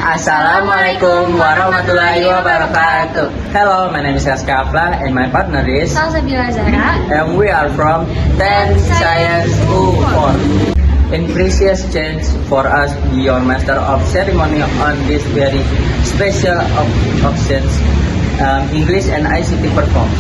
Assalamualaikum warahmatullahi wabarakatuh. Hello, my name is Aska Afla and my partner is Salsabila Zara. and we are from 10 Science U4. In precious chance for us be your master of ceremony on this very special occasion, English and ICT performs.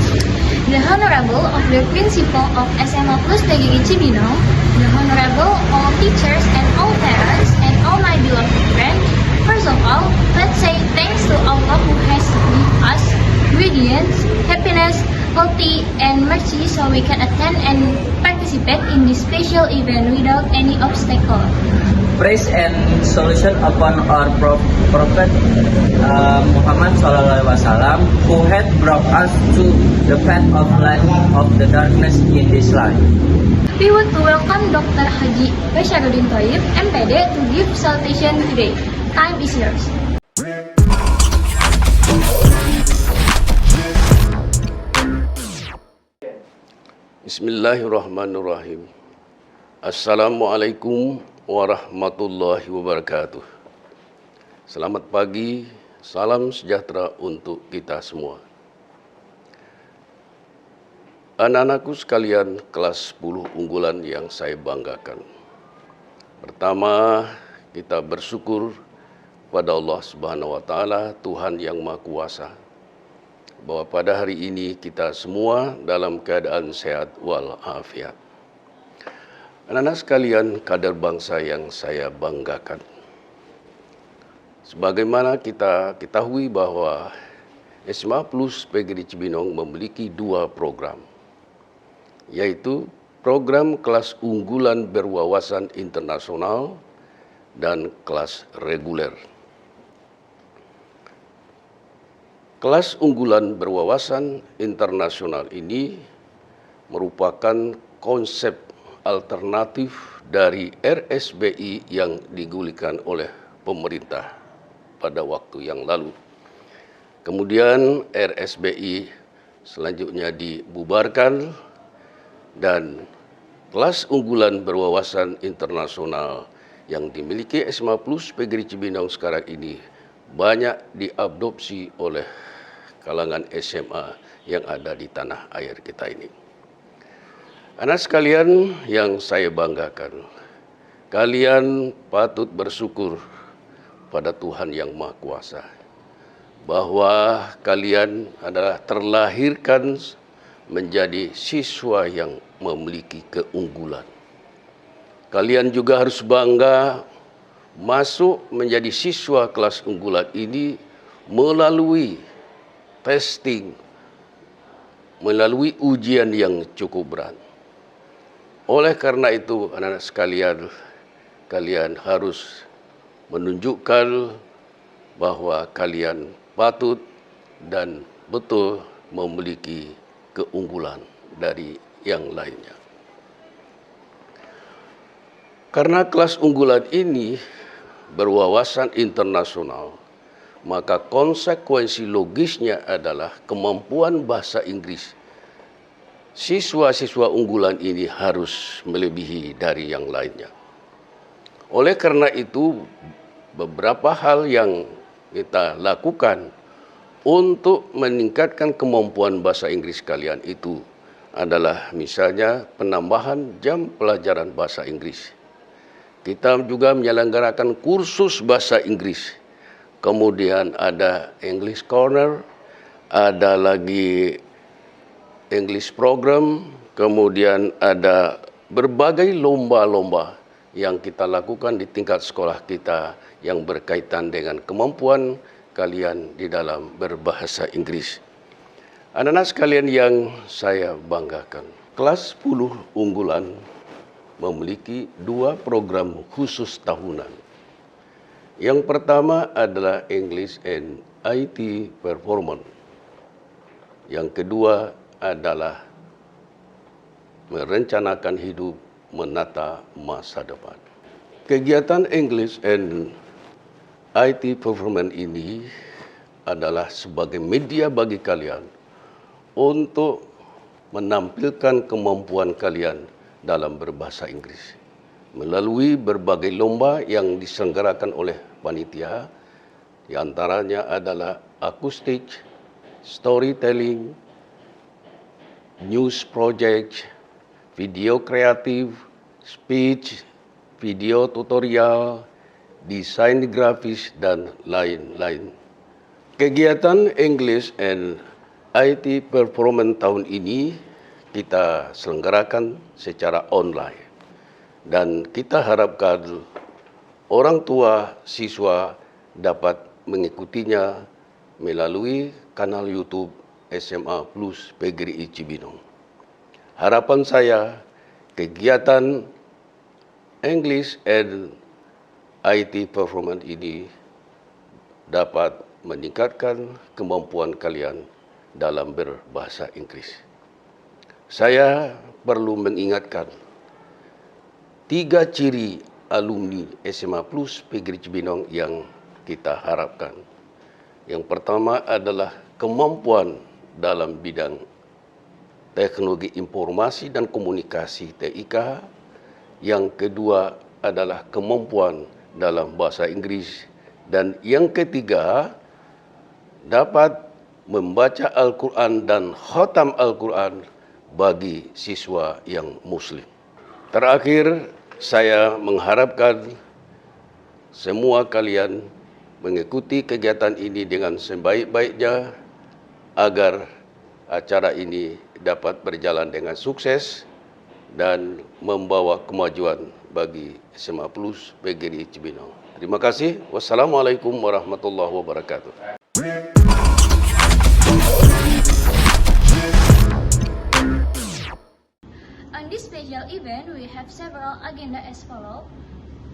The Honorable of the Principal of SMA Plus PGRI Cibinong, the Honorable all teachers and all parents and all my beloved friends. First of all, let's say thanks to Allah who has given us ingredients, happiness, healthy, and mercy so we can attend and participate in this special event without any obstacle. Praise and solution upon our Prophet Muhammad SAW, who had brought us to the path of light of the darkness in this life. We want to welcome Dr. Haji Basharuddin Toyib, MPD, to give salutation today. Time is yours. Bismillahirrahmanirrahim. Assalamualaikum warahmatullahi wabarakatuh. Selamat pagi, salam sejahtera untuk kita semua. Anak-anakku sekalian kelas 10 unggulan yang saya banggakan. Pertama, kita bersyukur pada Allah Subhanahu wa taala, Tuhan yang Maha Kuasa, bahwa pada hari ini kita semua dalam keadaan sehat walafiat. Anak-anak sekalian, kader bangsa yang saya banggakan. Sebagaimana kita ketahui bahwa SMA Plus PGRI Cibinong memiliki 2 program, yaitu program kelas unggulan berwawasan internasional dan kelas reguler. Kelas unggulan berwawasan internasional ini merupakan konsep alternatif dari RSBI yang digulirkan oleh pemerintah pada waktu yang lalu. Kemudian RSBI selanjutnya dibubarkan dan kelas unggulan berwawasan internasional yang dimiliki SMA Plus PGRI Cibinong sekarang ini banyak diadopsi oleh kalangan SMA yang ada di tanah air kita ini. Anak sekalian yang saya banggakan, kalian patut bersyukur pada Tuhan yang Maha Kuasa bahwa kalian adalah terlahirkan menjadi siswa yang memiliki keunggulan. Kalian juga harus bangga masuk menjadi siswa kelas unggulan ini melalui testing, melalui ujian yang cukup berat. Oleh karena itu, anak-anak sekalian, kalian harus menunjukkan bahwa kalian patut dan betul memiliki keunggulan dari yang lainnya. Karena kelas unggulan ini berwawasan internasional, maka konsekuensi logisnya adalah kemampuan bahasa Inggris. Siswa-siswa unggulan ini harus melebihi dari yang lainnya. Oleh karena itu, beberapa hal yang kita lakukan untuk meningkatkan kemampuan bahasa Inggris kalian itu adalah misalnya penambahan jam pelajaran bahasa Inggris. Kita juga menyelenggarakan kursus bahasa Inggris. Kemudian ada English Corner, ada lagi English Program, kemudian ada berbagai lomba-lomba yang kita lakukan di tingkat sekolah kita yang berkaitan dengan kemampuan kalian di dalam berbahasa Inggris. Anak-anak sekalian yang saya banggakan, kelas 10 unggulan memiliki 2 program khusus tahunan. Yang pertama adalah English and IT Performance. Yang kedua adalah merencanakan hidup, menata masa depan. Kegiatan English and IT Performance ini adalah sebagai media bagi kalian untuk menampilkan kemampuan kalian dalam berbahasa Inggris melalui berbagai lomba yang diselenggarakan oleh panitia Di antaranya adalah akustik, storytelling, news project, video kreatif, speech, video tutorial, desain grafis, dan lain-lain. Kegiatan English and IT Performance tahun ini kita selenggarakan secara online. Dan kita harapkan orang tua siswa dapat mengikutinya melalui kanal YouTube SMA Plus PGRI Cibinong. Harapan saya, kegiatan English and IT Performance ini dapat meningkatkan kemampuan kalian dalam berbahasa Inggris. Saya perlu mengingatkan 3 ciri alumni SMA Plus PGRI Cibinong yang kita harapkan. Yang pertama adalah kemampuan dalam bidang teknologi informasi dan komunikasi TIK. Yang kedua adalah kemampuan dalam bahasa Inggris. Dan yang ketiga, dapat membaca Al-Quran dan khatam Al-Quran bagi siswa yang Muslim. Terakhir, saya mengharapkan semua kalian mengikuti kegiatan ini dengan sebaik-baiknya agar acara ini dapat berjalan dengan sukses dan membawa kemajuan bagi SMA Plus PGRI Cibinong. Terima kasih. Wassalamualaikum warahmatullahi wabarakatuh. On this special event, we have several agenda as follows.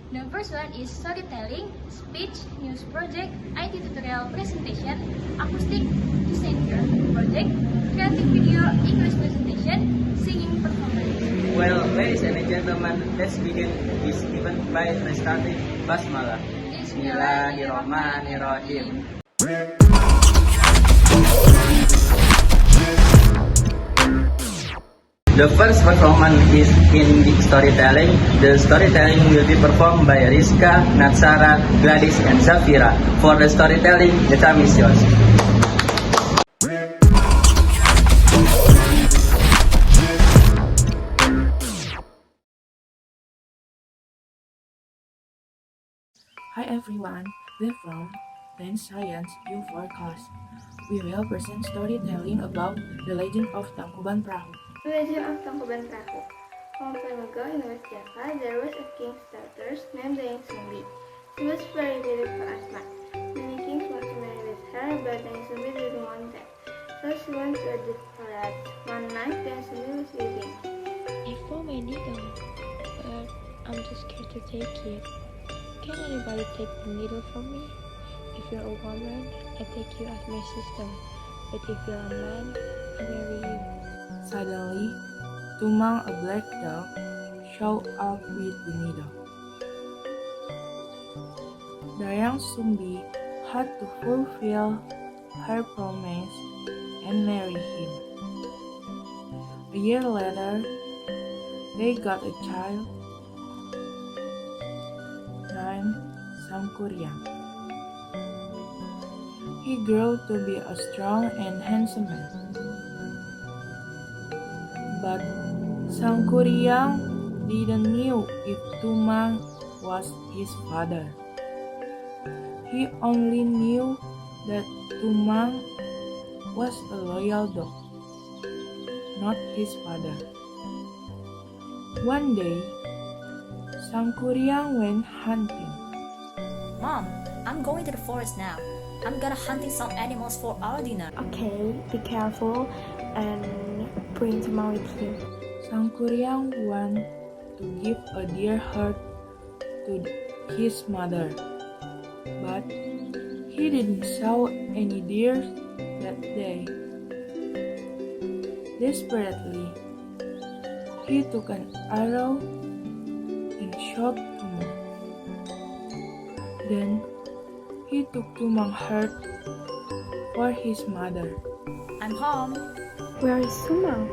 The first one is storytelling, speech, news project, IT tutorial presentation, acoustic design project, creative video, English presentation, singing performance. Well, ladies and gentlemen, let's begin this event by reciting Basmalah. Bismillahirrahmanirrahim. The first performance is in the storytelling. The storytelling will be performed by Rizka, Natsara, Gladys, and Zafira. For the storytelling, the time is yours. Hi everyone, we're from Dance Science U4 class. We will present storytelling about the legend of Tangkuban Perahu. The legend of Tangkuban Perahu. Long time ago in West Java, there was a king's daughter named Dayang Sumbi. She was very beautiful Asma. Many kings wanted to marry with her, but Dayang Sumbi didn't want that. So she went to the forest. One night, Dayang Sumbi was sleeping. I found my needle, but I'm too scared to take it. Can anybody take the needle from me? If you're a woman, I take you as my sister. But if you're a man, I marry you. Suddenly, Tumang, a black dog, showed up with the needle. Dayang Sumbi had to fulfill her promise and marry him. A year later, they got a child named Sangkuriang. He grew to be a strong and handsome man. But Sangkuriang didn't know if Tumang was his father. He only knew that Tumang was a loyal dog, not his father. One day, Sangkuriang went hunting. Mom, I'm going to the forest now. I'm gonna hunting some animals for our dinner. Okay, be careful and bring Tumang with you. Sangkuriang wanted to give a deer herd to his mother, but he didn't saw any deer that day. Desperately, he took an arrow and shot Tumang. Then he took Tumang herd for his mother. I'm home. Where is Tumang?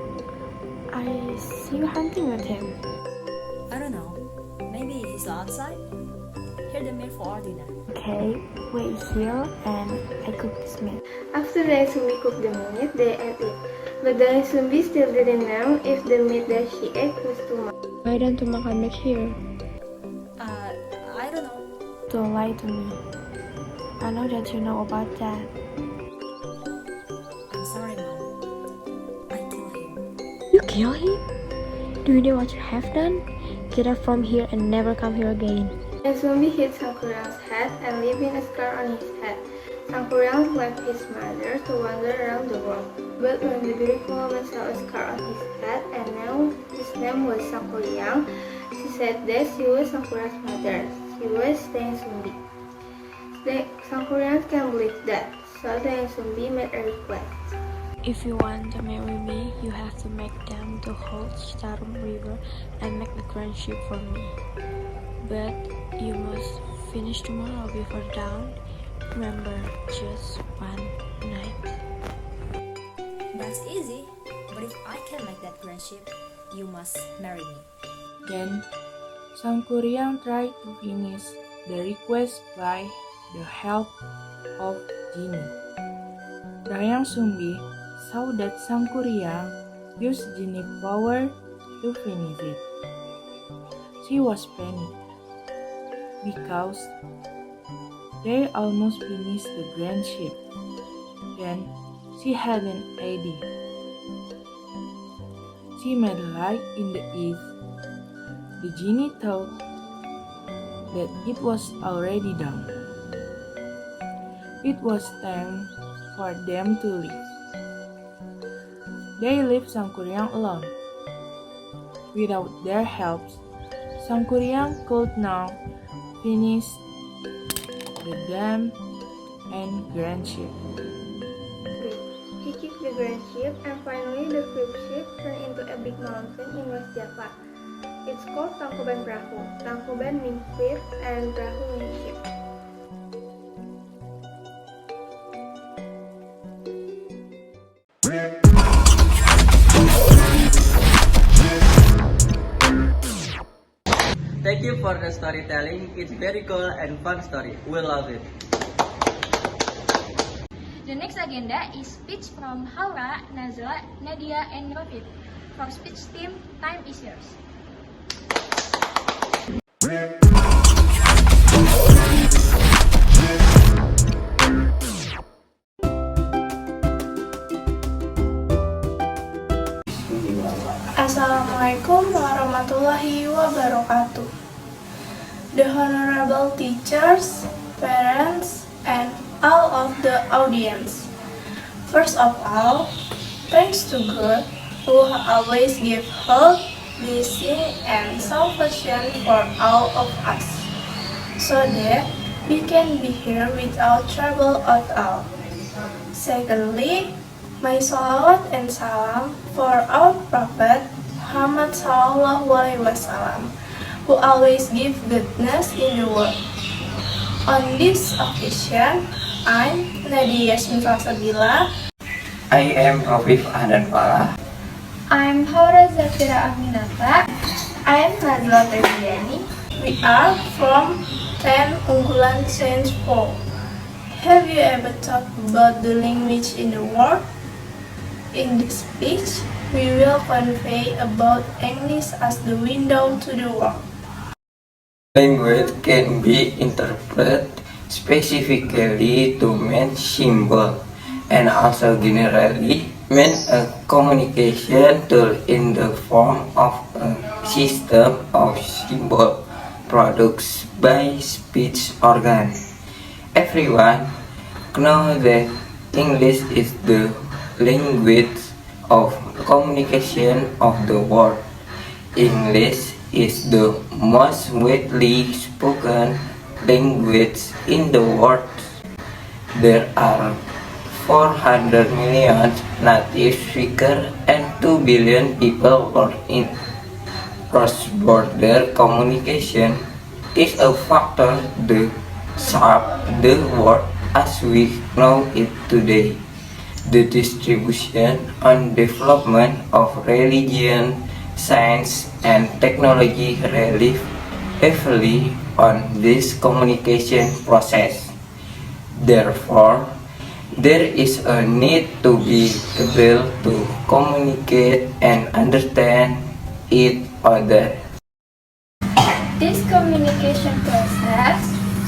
I see you hunting with him. I don't know. Maybe he's outside. Hear the meal for our dinner. Okay. Okay, wait here and I cook this meat. After Dayang Sumbi cooked the meat, they ate it. But Dayang Sumbi still didn't know if the meat that she ate was too much. Why don't you makan meat here? I don't know. Don't lie to me. I know that you know about that. I'm sorry, Mom. I killed him. You kill him? Do you know what you have done? Get up from here and never come here again. Dayang Sumbi hit Sangkuriang's head and leaving a scar on his head. Sangkuriang left his mother to wander around the world. But when the beautiful woman saw a scar on his head and knew his name was Sangkuriang, she said that she was Sangkuriang's mother. She was Dayang Sumbi. Sangkuriang can't believe that, so Dayang Sumbi made a request. If you want to marry me, you have to make them to hold Citarum River and make the grand ship for me. But you must finish tomorrow before dawn. Remember, just one night. That's easy. But if I can make that grand ship, you must marry me. Then Sangkuriang tried to finish the request by the help of genie. Dayang Sumbi saw that Sangkuriang used genie power to finish it. She was panicked because they almost finished the grand ship. Then she had an idea. She made a light in the east. The genie thought that it was already dawn. It was time for them to leave. They left Sangkuriang alone. Without their help, Sangkuriang could now finish the dam and grand ship. He kicked the grand ship and finally the cruise ship turned into a big mountain in West Java. It's called Tangkuban Perahu. Tangkuban means ship and Perahu means ship. Thank you for the storytelling. It's very cool and fun story. We love it. The next agenda is speech from Haura, Nazla, Nadia, and Rafid. For speech team, time is yours. Assalamualaikum warahmatullahi wabarakatuh. The honorable teachers, parents, and all of the audience. First of all, thanks to God who always gives help, blessing, and salvation for all of us, so that we can be here without trouble at all. Secondly, my salawat and salam for our Prophet Muhammad Sallallahu Alaihi Wasallam, who always give goodness in the world. On this occasion, I'm Nadia Yasmin Salsabila. I am Rafif Ahdan Falah. I'm Haura Zafira Aminata. I'm Nazla Febriani. We are from 10 Unggulan Sains 4. Have you ever thought about the language in the world? In this speech, we will convey about English as the window to the world. Language can be interpreted specifically to mean symbol and also generally mean a communication tool in the form of a system of symbol produced by speech organ. Everyone knows that English is the language of communication of the world. English is the most widely spoken language in the world. There are 400 million native speakers and 2 billion people worldwide. Cross-border communication is a factor that shapes the world as we know it today. The distribution and development of religion, science, and technology rely heavily on this communication process. Therefore, there is a need to be able to communicate and understand each other. This communication process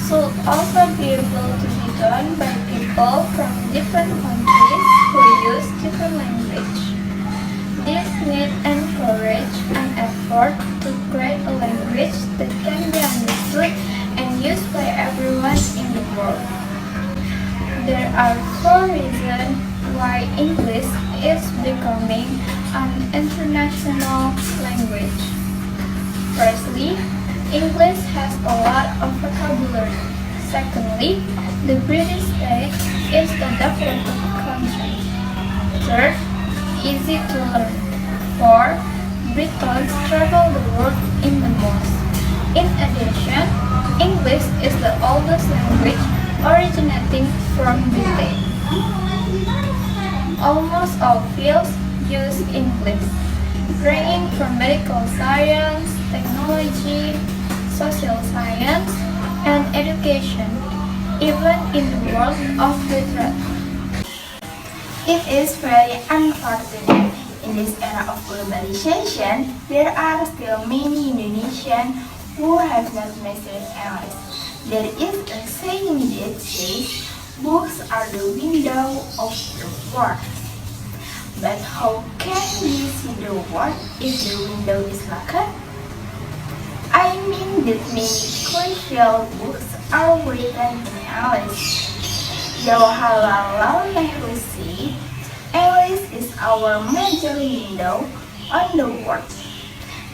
should also be able to be done by people from different countries who use different language. This need encourage an effort to create a language that can be understood and used by everyone in the world. There are 4 reasons why English is becoming an international language. Firstly, English has a lot of vocabulary. Secondly, the British state is a developed country. Third, easy to learn. 4. Britons travel the world in the most. In addition, English is the oldest language originating from Britain. Almost all fields use English, ranging from medical science, technology, social science, and education, even in the world of literature. It is very unfortunate in this era of globalization, there are still many Indonesians who have not mastered English. There is a saying that says, books are the window of the world. But how can we see the world if the window is locked? I mean that many crucial books are written in English. Jawaharlal Nehru said, English is our major window on the world.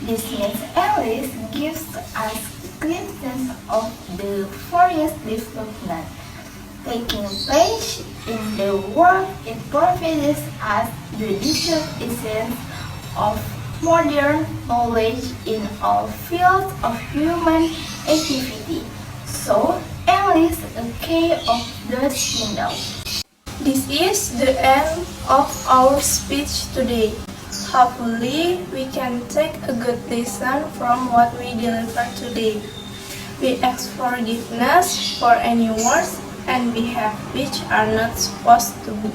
This means English gives us glimpses of the various development taking place in the world. It provides us the detailed essence of modern knowledge in all fields of human activity. So, English is a key of that window. This is the end of our speech today. Hopefully, we can take a good lesson from what we delivered today. We ask forgiveness for any words and behave which are not supposed to be.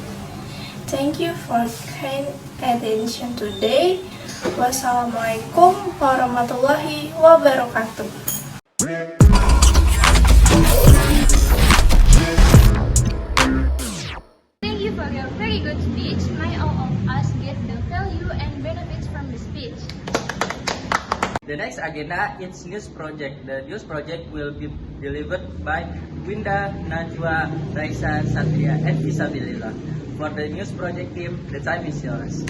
Thank you for kind attention today. Wassalamualaikum warahmatullahi wabarakatuh. Thank you for your very good speech. May all of us get the value and benefits from the speech. The next agenda is news project. The news project will be delivered by Winda, Najwa, Raisa, Satria, and Isabella. For the news project team, the time is yours.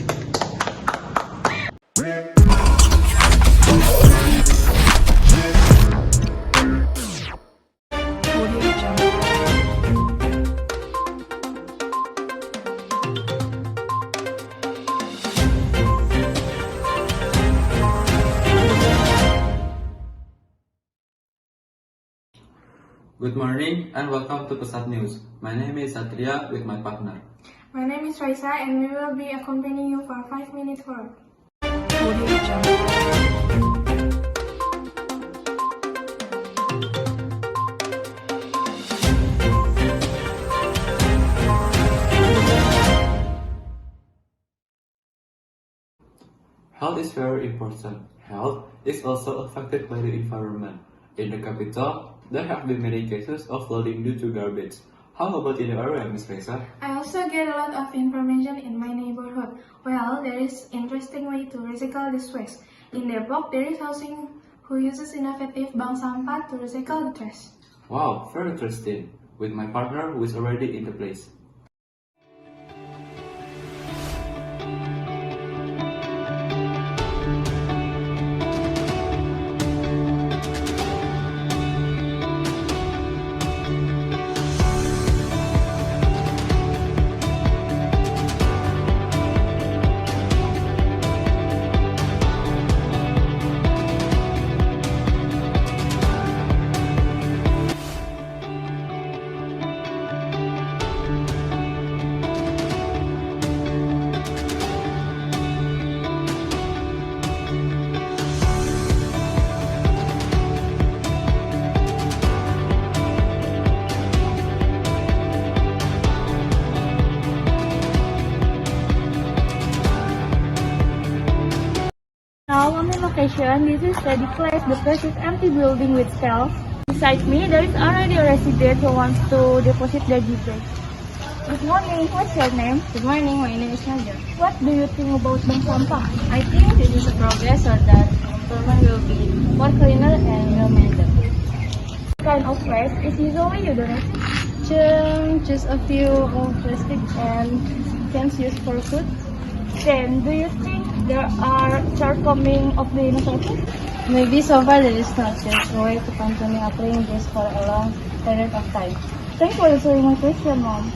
Good morning and welcome to Pusat News. My name is Satria with my partner. My name is Raisa and we will be accompanying you for 5 minutes for. Health is very important. Health is also affected by the environment. In the capital, there have been many cases of flooding due to garbage. How about in the area, Ms. Raisa? I also get a lot of information in my neighborhood. Well, there is interesting way to recycle this waste. In their block, there is housing who uses innovative bank sampah to recycle the trash. Wow, very interesting. With my partner who is already in the place. innovation, this is study place, the precious empty building with shelves. Beside me, there is already a resident who wants to deposit their details. Good morning, what's your name? Good morning, my name is Nadia. What do you think about bank sampah? I think this is a progress so that environment will be more cleaner and well maintained. What kind of waste is usually you donate? Just a few of plastic and cans used for food. Then, do you think there are shortcomings of the innovation? Maybe so far there is not just a way to continue applying this for a long period of time. Thanks for answering my question, Mom.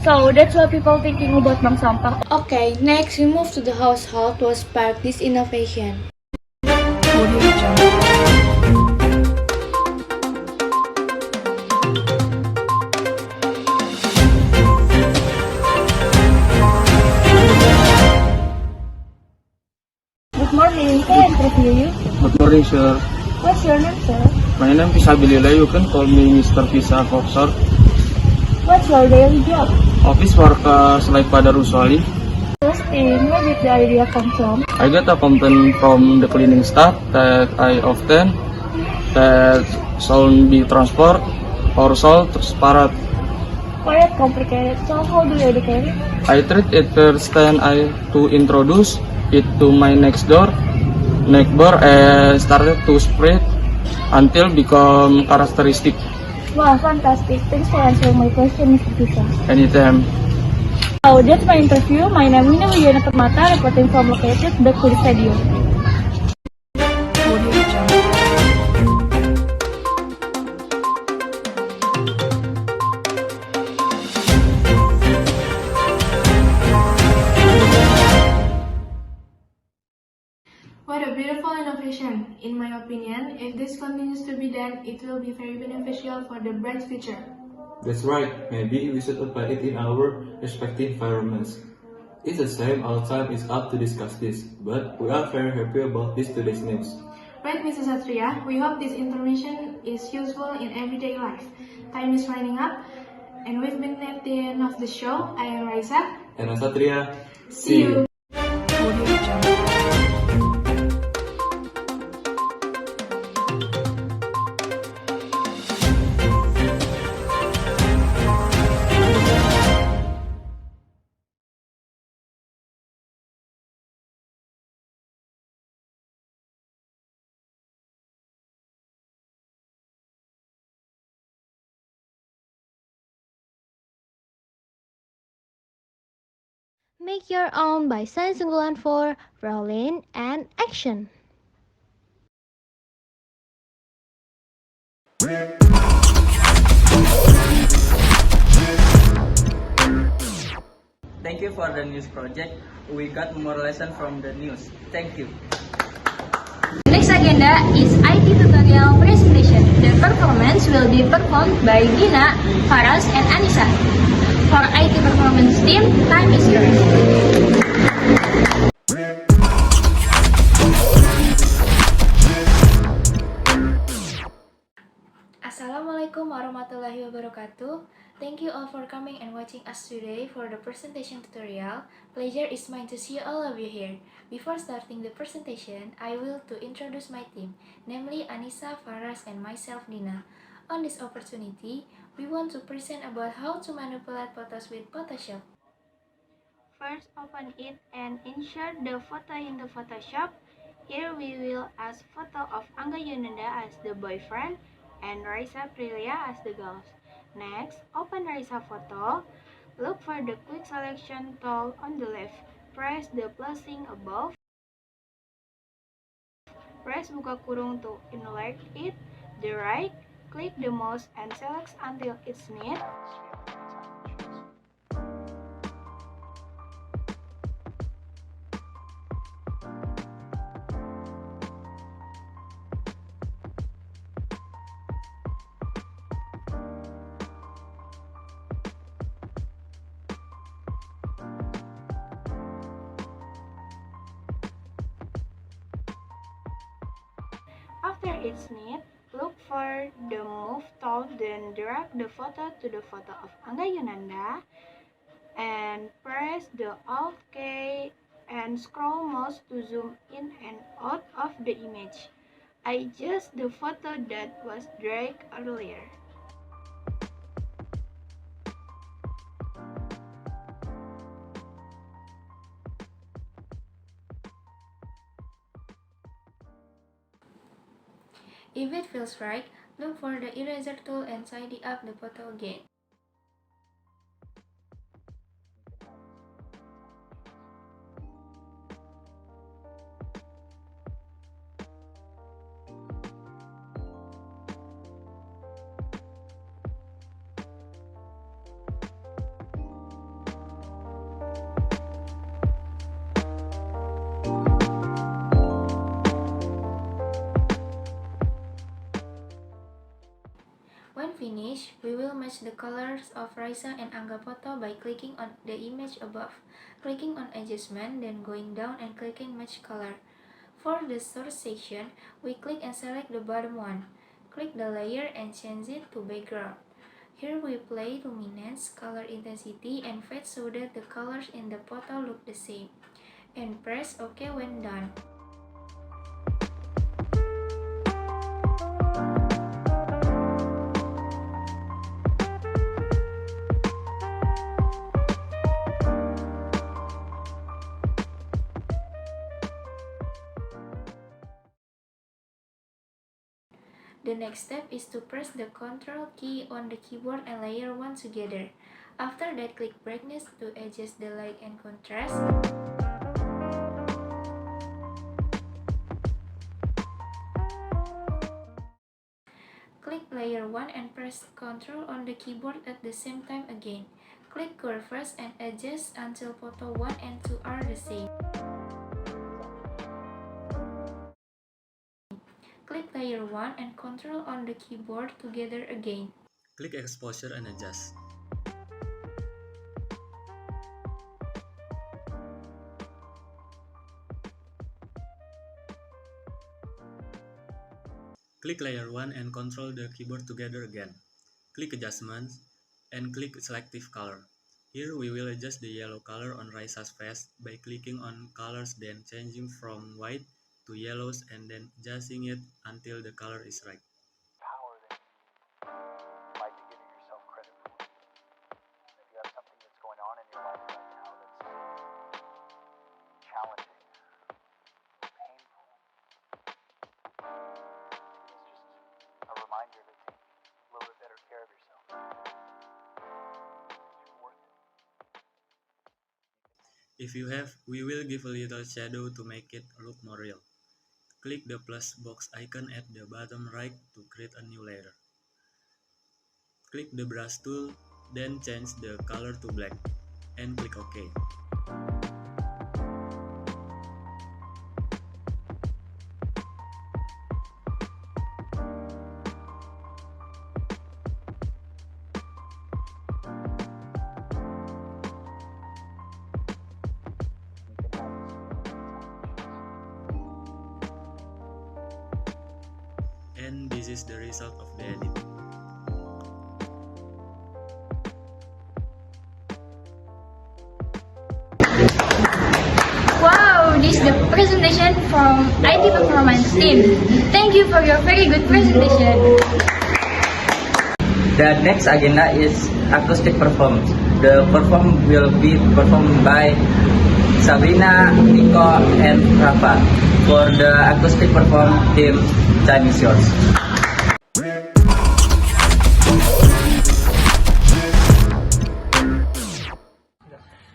So, that's what people thinking about bank sampah. Okay, next we move to the household to spark this innovation. Good morning, can I interview you? Good morning, sir. What's your name, sir? My name is Abilila. You can call me Mr. Visa Foxer. What's your daily job? Office worker like Pada Ruswali. Interesting, where did the idea come from? I get a complaint from the cleaning staff that I often that sound be transport or sold separate. Quite complicated, so how do you educate it? I treat it first then I to introduce it to my next door neighbor and started to spread until become characteristic. Wow, fantastic. Thanks for answering my question, Mr. Visa. Anytime. So, that's my interview. My name is Nina Widiana Permata, reporting from located the Kuli Stadium. What a beautiful innovation. In my opinion, if this continues to be done, it will be very beneficial for the bright future. That's right, maybe we should apply it in our respective environments. It's a shame our time is up to discuss this, but we are very happy about this today's news. Right, Mrs. Satria, we hope this information is useful in everyday life. Time is running up, and we've been at the end of the show. I am Raisa. And I'm Satria. See you. Make your own by Science Unggulan 4, Roll and Action. Thank you for the news project. We got more lesson from the news. Thank you. Next agenda is IT tutorial presentation. The performance will be performed by Gina, Faras, and Anissa. For IT performance team, time is yours. Assalamualaikum warahmatullahi wabarakatuh. Thank you all for coming and watching us today for the presentation tutorial. Pleasure is mine to see all of you here. Before starting the presentation, I will to introduce my team, namely Anissa, Faras, and myself, Nina. On this opportunity, we want to present about how to manipulate photos with Photoshop. First, open it and insert the photo into Photoshop. Here we will add photo of Angga Yunanda as the boyfriend and Raisa Prilia as the girls. Next, open Raisa photo. Look for the quick selection tool on the left. Press the plus sign above. Press buka kurung to enlarge it. The right, click the mouse and select until it's neat. After it's neat, look for the move tool, then drag the photo to the photo of Angga Yunanda and press the Alt key and scroll mouse to zoom in and out of the image. I just the photo that was dragged earlier. If it feels right, look for the eraser tool and tidy up the photo again. When finished, we will match the colors of Raisa and Angga photo by clicking on the image above, clicking on adjustment, then going down and clicking match color. For the source section, we click and select the bottom one. Click the layer and change it to background. Here we play luminance, color intensity, and fade so that the colors in the photo look the same. And press OK when done. The next step is to press the Ctrl key on the keyboard and layer one together. After that, click brightness to adjust the light and contrast. Click layer 1 and press Ctrl on the keyboard at the same time again. Click curves and adjust until photo 1 and 2 are the same. Click layer 1 and Ctrl on the keyboard together again. Click exposure and adjust. Click layer 1 and control the keyboard together again. Click adjustments and click selective color. Here we will adjust the yellow color on Raisa's face by clicking on colors, then changing from white to yellows and then adjusting it until the color is right. If you have, we will give a little shadow to make it look more real. Click the plus box icon at the bottom right to create a new layer. Click the brush tool, then change the color to black, and click OK. And this is the result of the edit. Wow, this is the presentation from IT Performance team. Thank you for your very good presentation. The next agenda is acoustic performance. The perform will be performed by Sabrina, Nico, and Rafa. For the acoustic perform team, time is yours.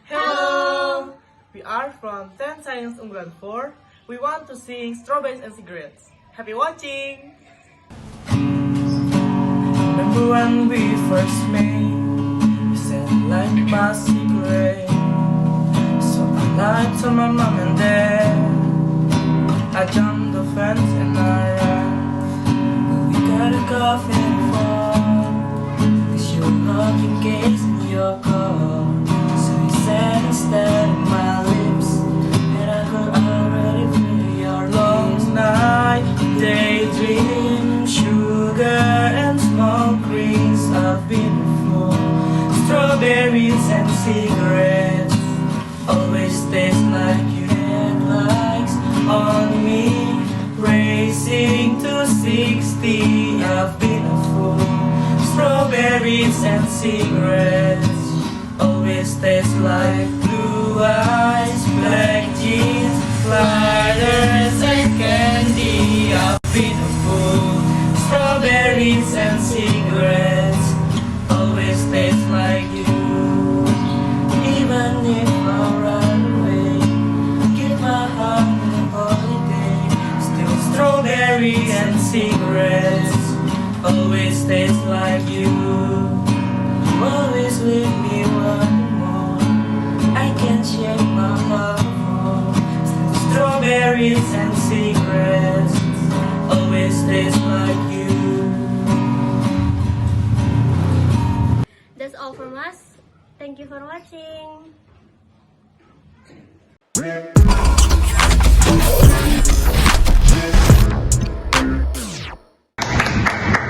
Hello! We are from 10 Science Unggulan 4. We want to sing Strawberries and Cigarettes. Happy watching! Remember when we first met? You said like my secret. So I lied to my mom and dad. I jumped the fence and I ran. But we got a coffee and fall. Cause your hugging gaze in your car. So you said instead of my lips, and I could already feel your long night. Daydream, sugar and smoke rings. I've been before. Strawberries and cigarettes always taste like you on me, racing to 60. I've been a fool. Strawberries and cigarettes always taste like blue eyes, black jeans, lighters and candy. I've been a fool. Strawberries and cigarettes always taste like you. Even if I run away, give my heart a holiday. Still strawberries and cigarettes always taste like you. You always leave me wanting more. I can't shake my heart more. Still strawberries and cigarettes always taste like you. That's all from us. Thank you for watching.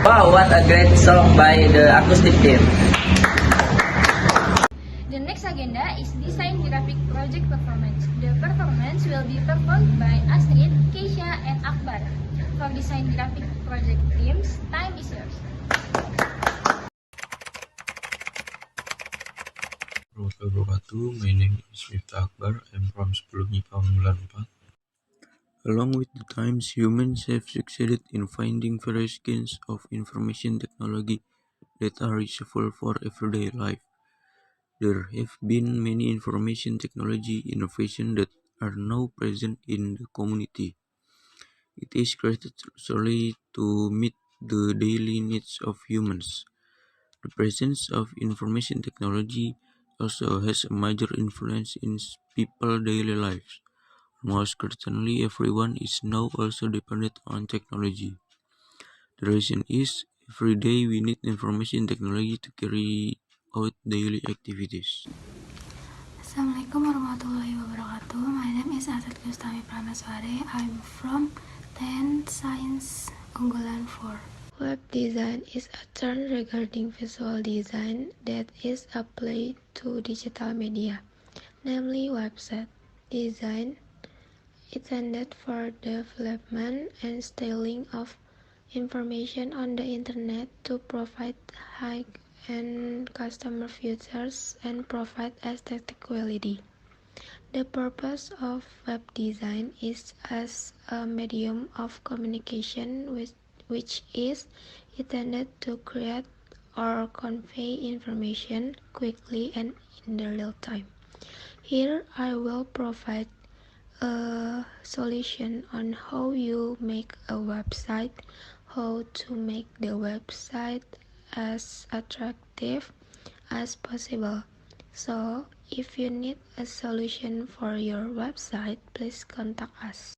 Wow, what a great song by the acoustic team. The next agenda is Design Graphic Project Performance. The performance will be performed by Astrid, Keisha, and Akbar. For Design Graphic Project teams, time is yours. Warahmatullahi wabarakatuh. My name is Miftah Akbar. I'm from 10 MIPA Unggulan 4. Along with the times, humans have succeeded in finding various kinds of information technology that are useful for everyday life. There have been many information technology innovations that are now present in the community. It is created solely to meet the daily needs of humans. The presence of information technology also has a major influence in people's daily lives. Most certainly, everyone is now also dependent on technology. The reason is, every day we need information technology to carry out daily activities. Assalamualaikum warahmatullahi wabarakatuh. My name is Asad Gustami Prameswari. I'm from 10 Science Unggulan 4. Web design is a term regarding visual design that is applied to digital media, namely website design, intended for development and styling of information on the internet to provide high-end customer features and provide aesthetic quality. The purpose of web design is as a medium of communication which is intended to create or convey information quickly and in the real time. Here I will provide a solution on how you make a website, how to make the website as attractive as possible. So, if you need a solution for your website, please contact us.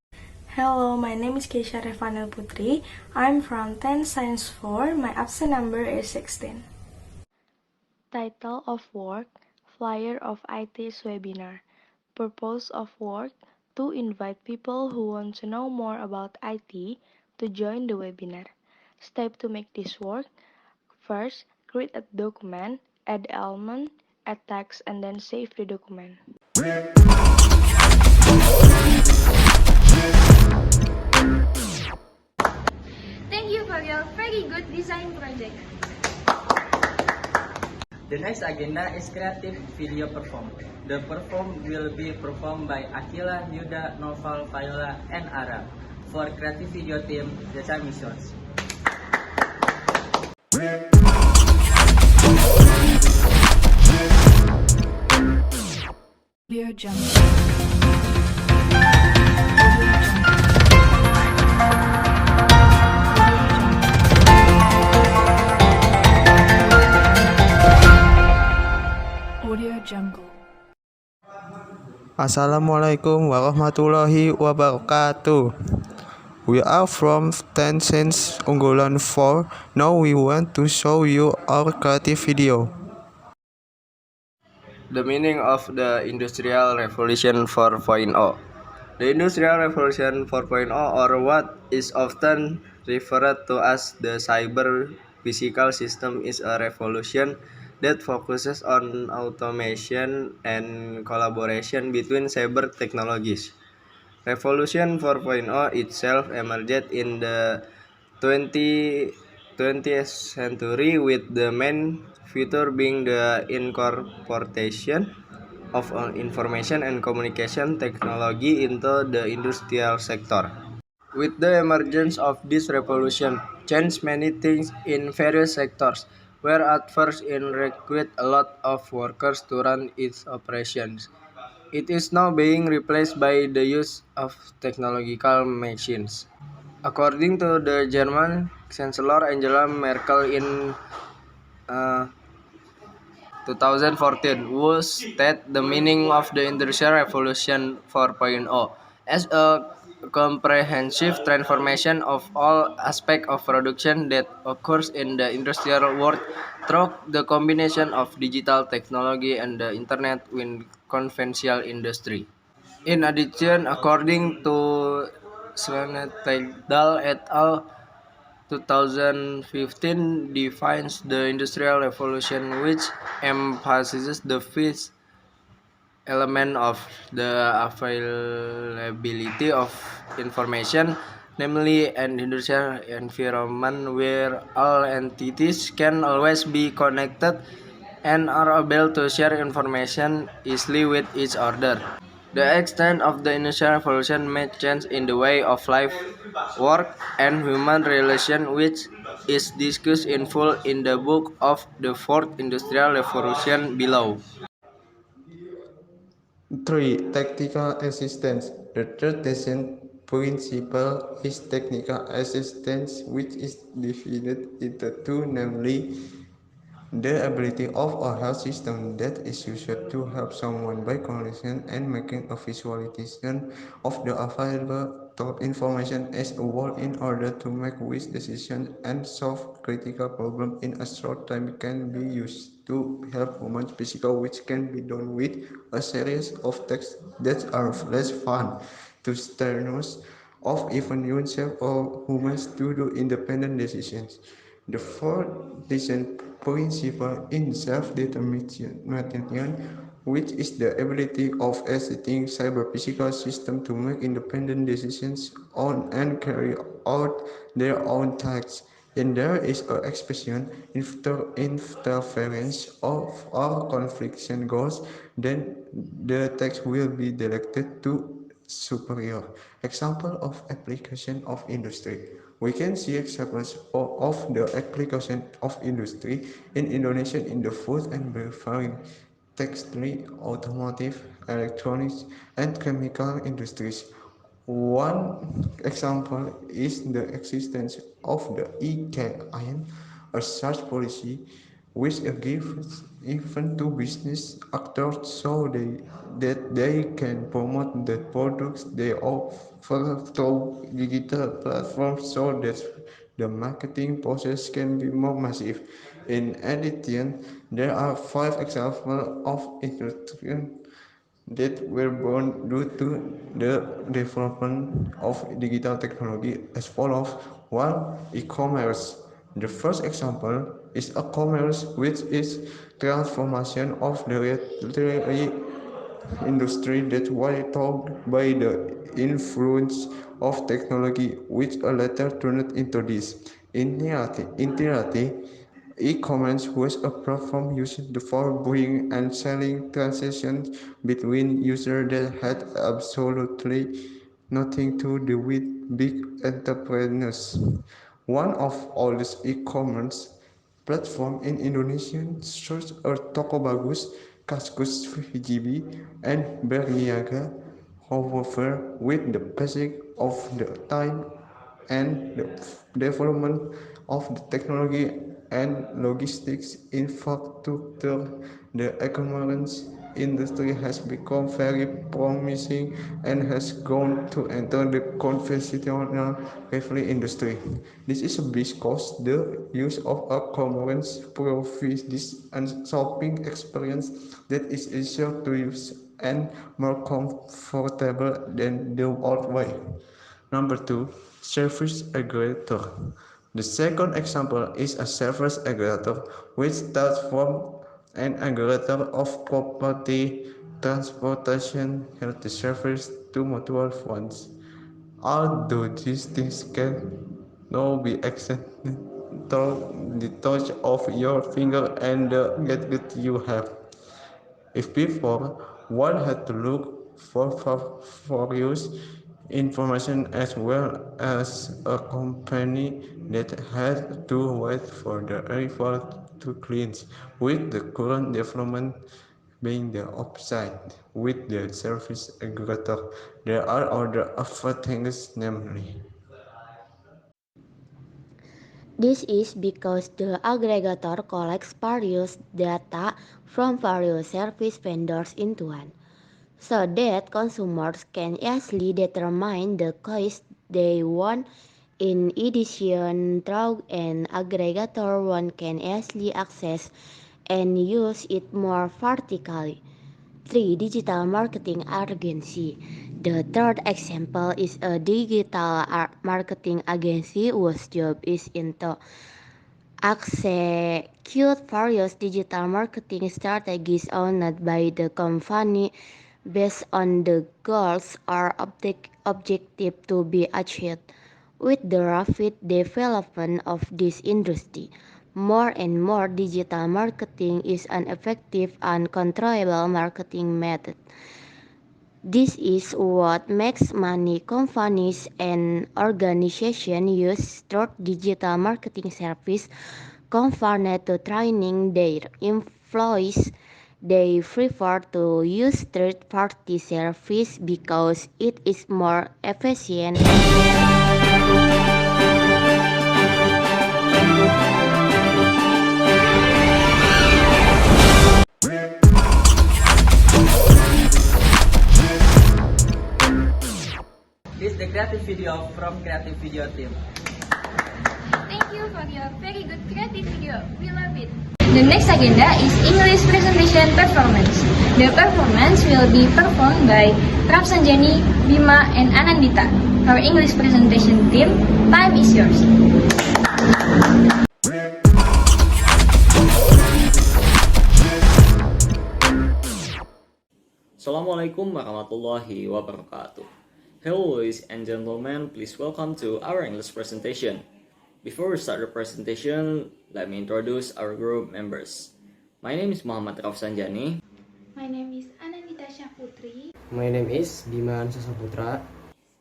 Hello, my name is Keisha Revanel Putri. I'm from 10 Science 4. My absent number is 16. Title of work: Flyer of IT's webinar. Purpose of work: to invite people who want to know more about IT to join the webinar. Step to make this work: first, create a document, add element, add text, and then save the document. Thank you for your very good design project. The next agenda is creative video perform. The perform will be performed by Akila, Yuda, Noval, Viola, and Ara. For creative video team, the time is yours. Audio Jungle. Audio Jungle. Assalamualaikum warahmatullahi wabarakatuh. We are from 10 Science Unggulan 4. Now we want to show you our creative video. The meaning of the Industrial Revolution 4.0. The Industrial Revolution 4.0, or what is often referred to as the cyber physical system, is a revolution that focuses on automation and collaboration between cyber technologies. Revolution 4.0 itself emerged in the 20th century with the main feature being the incorporation of information and communication technology into the industrial sector. With the emergence of this revolution, changed many things in various sectors, where at first it required a lot of workers to run its operations. It is now being replaced by the use of technological machines. According to the German Chancellor Angela Merkel in 2014, who stated the meaning of the Industrial Revolution 4.0 as a comprehensive transformation of all aspects of production that occurs in the industrial world through the combination of digital technology and the internet with conventional industry. In addition, according to Svenetedal et al., 2015 defines the Industrial Revolution, which emphasizes the fifth element of the availability of information, namely an industrial environment where all entities can always be connected and are able to share information easily with each other. The extent of the Industrial Revolution may change in the way of life, work, and human relations, which is discussed in full in the book of the Fourth Industrial Revolution below. 3. Technical assistance. The third design principle is technical assistance, which is divided into two, namely the ability of a health system that is used to help someone by collection and making a visualization of the available information as a whole in order to make wise decisions and solve critical problems in a short time can be used to help humans physical, which can be done with a series of tasks that are less fun to strenuous of even yourself or humans to do independent decisions. The fourth design principle in self-determination, which is the ability of existing cyber-physical systems to make independent decisions on and carry out their own tasks. And there is an expression interference of all confliction goals, then the text will be directed to superior. Example of application of industry. We can see examples of the application of industry in Indonesia in the food and beverage, textile, automotive, electronics, and chemical industries. One example is the existence of the EKIN, a such policy which gives even to business actors so that they can promote the products they offer through digital platforms so that the marketing process can be more massive. In addition, there are 5 examples of industry that were born due to the development of digital technology as follows. 1. E-commerce. The first example is a commerce which is transformation of the retail industry that was taught by the influence of technology, which later turned into this. In reality, e-commerce was a platform used for buying and selling transactions between users that had absolutely nothing to do with big entrepreneurs. One of oldest e-commerce platforms in Indonesia such as Toko Bagus, Kaskus VGB, and Berniaga. However, with the passage of the time and the development of the technology and logistics infrastructure, the e-commerce industry has become very promising and has gone to enter the conventional retail industry. This is because the use of e-commerce provides this shopping experience that is easier to use and more comfortable than the old way. Number 2, service aggregator. The second example is a service aggregator, which starts from an aggregator of property transportation, health service to mobile phones. Although these things can now be accessed through the touch of your finger and the gadget you have. If before one had to look for use information as well as a company that had to wait for the river to cleanse, with the current development being the opposite with the service aggregator, there are other things, namely This is because the aggregator collects various data from various service vendors into one, so that consumers can easily determine the cost they want. In addition, through an aggregator, one can easily access and use it more vertically. 3. Digital marketing agency. The third example is a digital marketing agency whose job is to execute various digital marketing strategies owned by the company based on the goals or objective to be achieved. With the rapid development of this industry, more and more digital marketing is an effective and controllable marketing method. This is what makes many companies and organizations use through digital marketing service confined to training their employees. They prefer to use third-party service because it is more efficient. This is the creative video from Creative Video Team. Thank you for your very good creative video. We love it. The next agenda is English presentation performance. The performance will be performed by Rafsanjani, Bima, and Anandita. Our English presentation team, time is yours. Assalamualaikum warahmatullahi wabarakatuh. Hello ladies and gentlemen, please welcome to our English presentation. Before we start the presentation, let me introduce our group members. My name is Muhammad Rafsanjani. My name is Anandita Syahputri. My name is Bima Sasaputra.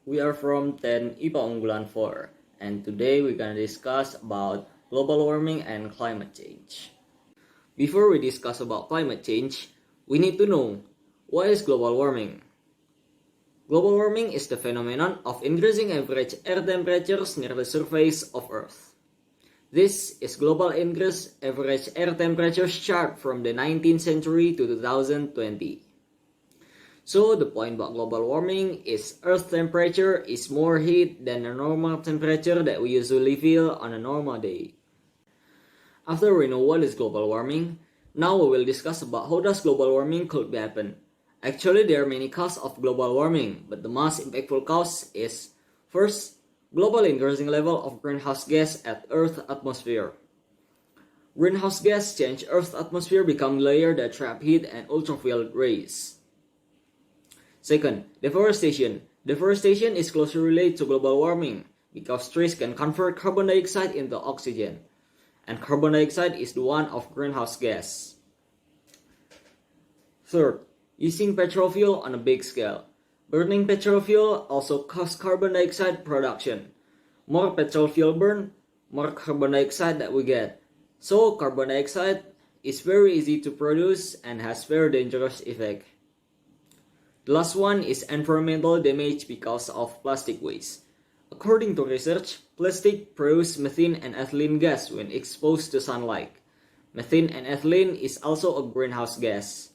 We are from 10 IPA Unggulan 4, and today we're gonna discuss about global warming and climate change. Before we discuss about climate change, we need to know what is global warming. Global warming is the phenomenon of increasing average air temperatures near the surface of Earth. This is global increase average air temperatures chart from the 19th century to 2020. So the point about global warming is Earth temperature is more heat than the normal temperature that we usually feel on a normal day. After we know what is global warming, now we will discuss about how does global warming could happen. Actually, there are many causes of global warming, but the most impactful cause is, first, global increasing level of greenhouse gas at Earth's atmosphere. Greenhouse gas change Earth's atmosphere become layer that trap heat and ultraviolet rays. Second, deforestation. Deforestation is closely related to global warming because trees can convert carbon dioxide into oxygen, and carbon dioxide is the one of greenhouse gas. Third, using petrol fuel on a big scale. Burning petrol fuel also causes carbon dioxide production. More petrol fuel burn, more carbon dioxide that we get. So carbon dioxide is very easy to produce and has very dangerous effect. The last one is environmental damage because of plastic waste. According to research, plastic produces methane and ethylene gas when exposed to sunlight. Methane and ethylene is also a greenhouse gas.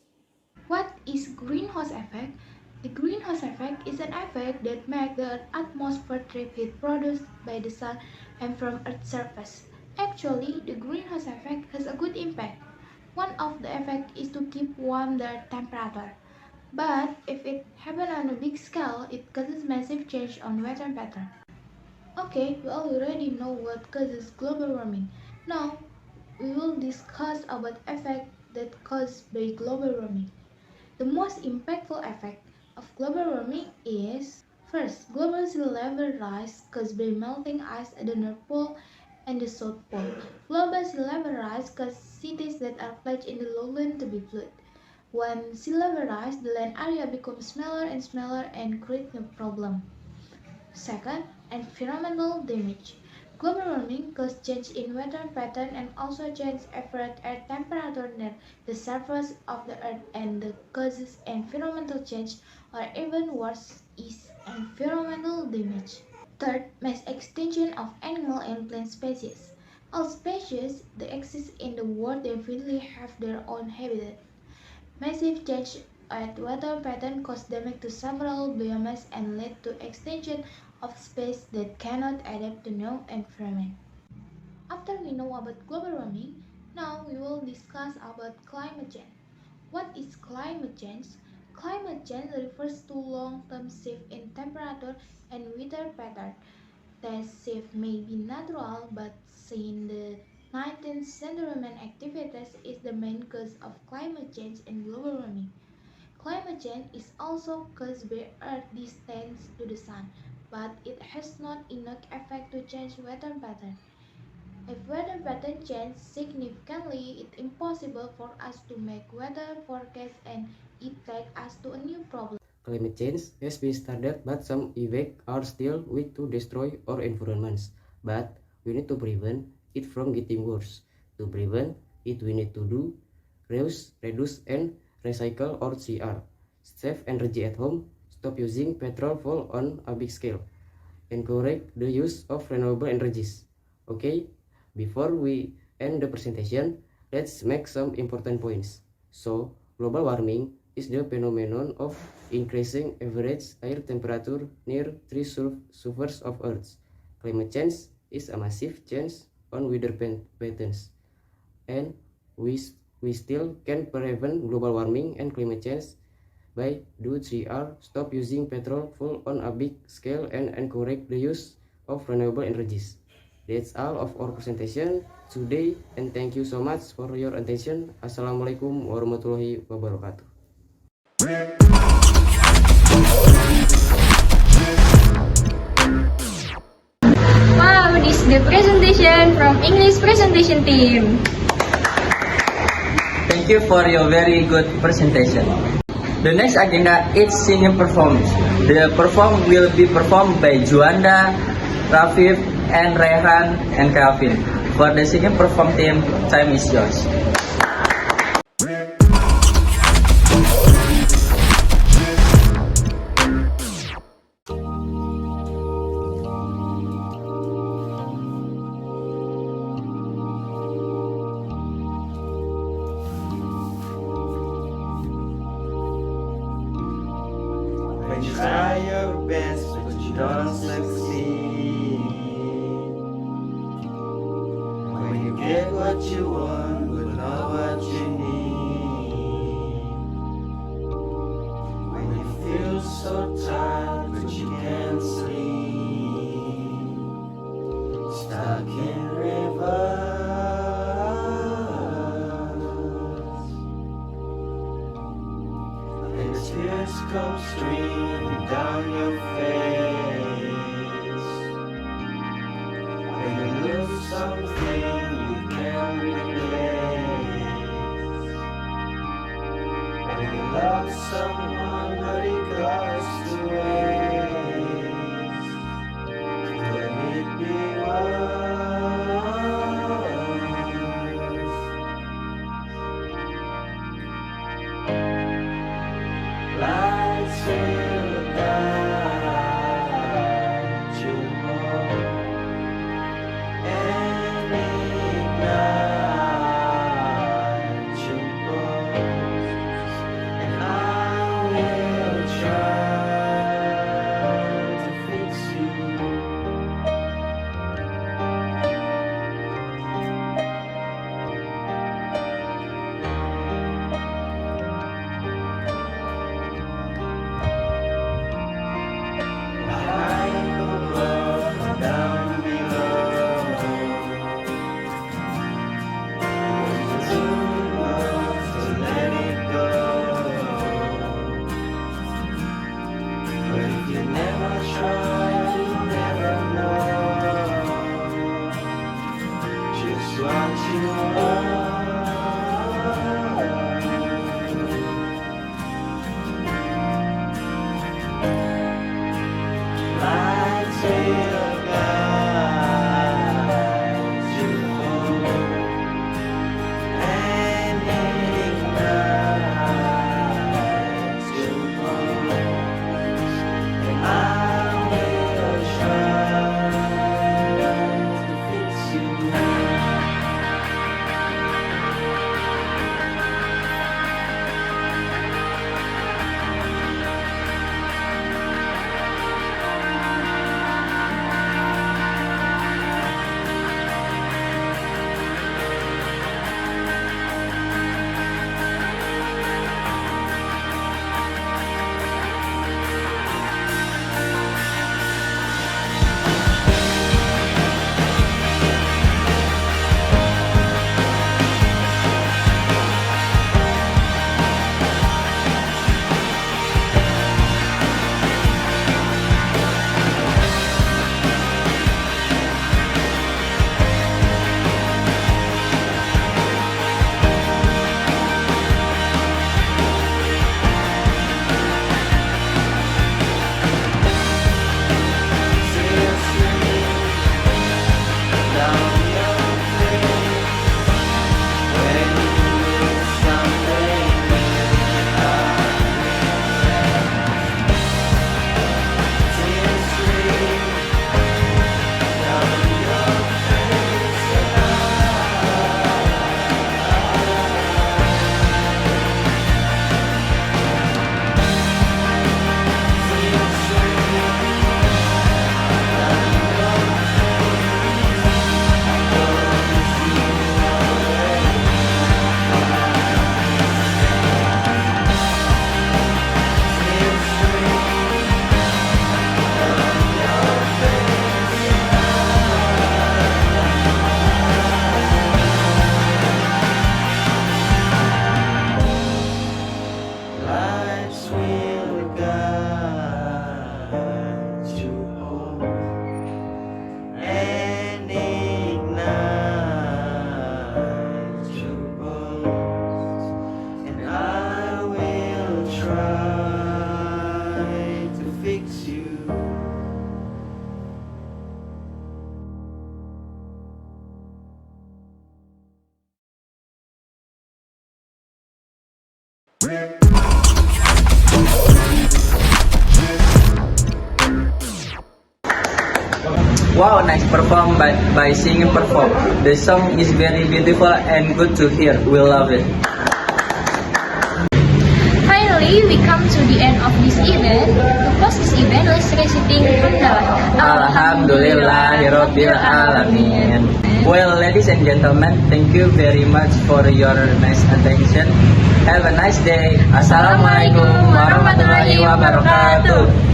What is greenhouse effect? The greenhouse effect is an effect that makes the atmosphere trap heat produced by the sun and from Earth's surface. Actually, the greenhouse effect has a good impact. One of the effects is to keep warm the temperature. But if it happens on a big scale, it causes massive change on weather pattern. Okay, we already know what causes global warming. Now, we will discuss about effects that caused by global warming. The most impactful effect of global warming is: first, global sea level rise caused by melting ice at the North Pole and the South Pole. Global sea level rise causes cities that are placed in the lowland to be flooded. When sea level rise, the land area becomes smaller and smaller and creates a problem. Second, environmental damage. Global warming causes change in weather pattern and also change average air temperature near the surface of the earth, and the causes environmental change, or even worse is environmental damage. Third, mass extinction of animal and plant species. All species that exist in the world definitely have their own habitat. Massive change at weather pattern cause damage to several biomass and lead to extinction of species that cannot adapt to new environment. After we know about global warming, now we will discuss about climate change. What is climate change? Climate change refers to long-term shift in temperature and weather pattern. That shift may be natural, but since the 19th century human activities is the main cause of climate change and global warming. Climate change is also caused by Earth's distance to the Sun, but it has not enough effect to change weather pattern. If weather pattern change significantly, it's impossible for us to make weather forecasts, and it takes us to a new problem. Climate change has been started, but some effects are still with to destroy our environments. But we need to prevent it from getting worse. To prevent it, we need to do reduce and recycle our CR, save energy at home, stop using petrol fuel on a big scale, encourage the use of renewable energies. Okay, before we end the presentation, let's make some important points. So, global warming is the phenomenon of increasing average air temperature near three surfaces of Earth. Climate change is a massive change on weather patterns, and we still can prevent global warming and climate change by do 3R, stop using petrol fuel on a big scale, and encourage the use of renewable energies. That's all of our presentation today, and thank you so much for your attention. Assalamualaikum warahmatullahi wabarakatuh. Wow, this is the presentation from English presentation team. Thank you for your very good presentation. The next agenda is singing performance. The perform will be performed by Juanda, Rafif, and Rehan and Calvin. For the singing perform team, time is yours. When you try your best but you don't succeed, when you get what you want but not what you need, when you feel so tired but you can't sleep, stuck in reverse, and the tears come streaming down your face. When you lose something you can't replace. When you love someone but it goes to waste. Could it be worse? Lights will guide you home and ignite you both, and I will try Wow, nice perform by singing perform. The song is very beautiful and good to hear. We love it. Finally, we come to the end of this event. To close this event, let's reciting Hamdalah. Alhamdulillahirabbil alamin. Well, ladies and gentlemen, thank you very much for your nice attention. Have a nice day. Assalamualaikum warahmatullahi wabarakatuh.